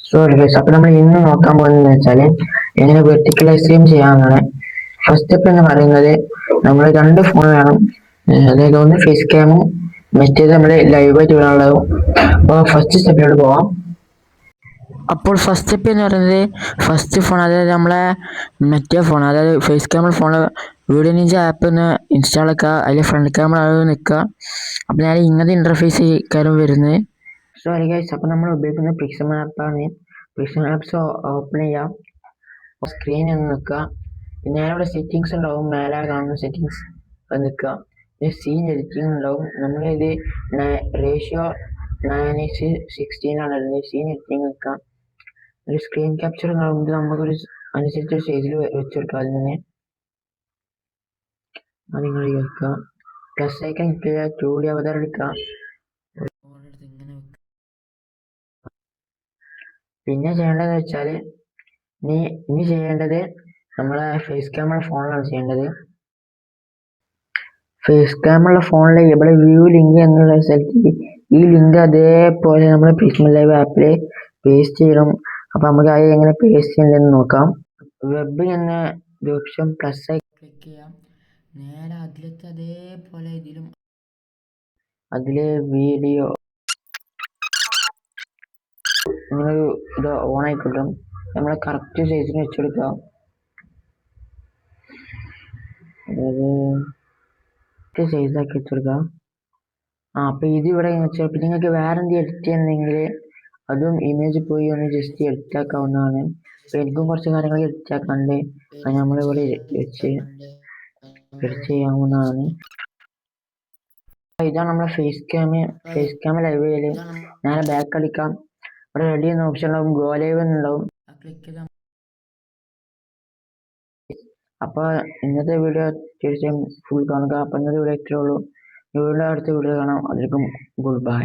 Sorry guys, അപ്പൊ നമ്മൾ ഇന്ന് നോക്കാൻ പോകുന്നത് വെച്ചാല് എങ്ങനെ വെർട്ടിക്കലൈസ് ചെയ്യാവുന്നതാണ്. ഫസ്റ്റ് സ്റ്റെപ്പ് എന്ന് പറയുന്നത് നമ്മൾ രണ്ട് ഫോൺ വേണം. അതായത് ഒന്ന് ഫേസ് ക്യാമും മറ്റേത് നമ്മുടെ ലൈവായിട്ട് വരാനുള്ളതും. അപ്പോൾ ഫസ്റ്റ് സ്റ്റെപ്പിലോട്ട് പോവാം. അപ്പോൾ ഫസ്റ്റ് സ്റ്റെപ്പ് എന്ന് പറയുന്നത് ഫസ്റ്റ് ഫോൺ, അതായത് നമ്മളെ മറ്റേ ഫോൺ, അതായത് face camera phone video ninja app ഒന്ന് ഇൻസ്റ്റാൾ ആക്കുക. അതിൽ ഫ്രണ്ട് ക്യാമറ നിൽക്കുക. അപ്പോൾ ഞാൻ ഇങ്ങനത്തെ ഇൻ്റർഫേസ് കാര്യം വരുന്നത്. സോറി ഗൈസ്, അപ്പോൾ നമ്മൾ ഉപയോഗിക്കുന്നത് പ്രിസം ആപ്പാണ്. പ്രിസം ആപ്സ് ഓപ്പൺ ചെയ്യാം. സ്ക്രീൻ എന്ന് നിൽക്കുക. പിന്നെ ഞാനിവിടെ സെറ്റിങ്സ് ഉണ്ടാവും, മേലെ കാണുന്ന സെറ്റിങ്സ് അത് നിൽക്കുക. പിന്നെ സീൻ എഡിറ്റിംഗ് ഉണ്ടാവും. നമ്മളിത് റേഷ്യോ 9:16 ആണ് ഉള്ളത്. സീൻ എഡിറ്റിംഗ് നിൽക്കാം. ഒരു സ്ക്രീൻ ക്യാപ്ചർ ഉണ്ടാവുമ്പോൾ നമുക്കൊരു അനുസരിച്ച് സ്റ്റേജിൽ വെച്ചെടുക്കാം. അതിൽ തന്നെ അത് നിങ്ങൾ വെക്കുക. പ്ലസ് ഐക്കൺ ക്ലിക്ക് ചെയ്യുക, 2D അവതാരം എടുക്കുക. പിന്നെ ചെയ്യേണ്ടതെന്ന് വെച്ചാൽ ഇനി ചെയ്യേണ്ടത് നമ്മളെ ഫേസ് ക്യാമറ ഫോണിലാണ് ചെയ്യേണ്ടത്. ഫേസ് ക്യാമറ ഫോണിലെ ഇവിടെ വ്യൂ ലിങ്ക് എന്നുള്ള സ്ഥലത്ത് ഈ ലിങ്ക് അതേപോലെ നമ്മൾ പ്രിസം ലൈവ് ആപ്പിൽ പേസ്റ്റ് ചെയ്യണം. അപ്പോൾ നമുക്ക് അത് എങ്ങനെ പേസ്റ്റ് ചെയ്യണമെന്ന് നോക്കാം. വെബ് എന്ന ഓപ്ഷൻ പ്ലസ് ആയി ക്ലിക്ക് ചെയ്യാം. നേരെ അതിലത്തെ അതേപോലെ ഇതിലും അതിലെ വീഡിയോ ഇങ്ങനൊരു ഇത് ഓൺ ആയിക്കിട്ടും. നമ്മളെ കറക്റ്റ് സൈസിന് വെച്ചെടുക്കുക. അതായത് സൈസാക്കി വെച്ചെടുക്കുക. അപ്പോൾ ഇത് ഇവിടെ വെച്ചാൽ പിന്നെ നിങ്ങൾക്ക് വേറെ എന്തെങ്കിലും എഡിറ്റ് ചെയ്യണമെങ്കിൽ അതും ഇമേജ് പോയി ഒന്ന് ജസ്റ്റ് എഡിറ്റ് ആക്കാവുന്നതാണ്. അപ്പോൾ എനിക്കും കുറച്ച് കാര്യങ്ങൾ എഡിറ്റ് ആക്കാനുണ്ട്. അത് നമ്മളിവിടെ വെച്ച് എഡിറ്റ് ചെയ്യാവുന്നതാണ്. ഇതാണ് നമ്മളെ ഫേസ് ക്യാം ലൈവ് ചെയ്യല്. നേരെ ബാക്ക് അടിക്കാം. ഇവിടെ റെഡി എന്ന ഓപ്ഷൻ ഉണ്ടാവും, ഗോ ലൈവ് എന്നുണ്ടാവും. ക്ലിക്ക് ചെയ്താൽ അപ്പോൾ ഇന്നത്തെ വീഡിയോ തീർച്ചയായും ഫുൾ കാണുക. അപ്പോൾ ഇന്നത്തെ വീഡിയോ ഇത്രേ ഉള്ളൂ. വീഡിയോ അടുത്ത വീഡിയോ കാണാം. അതിലേക്കും ഗുഡ് ബൈ.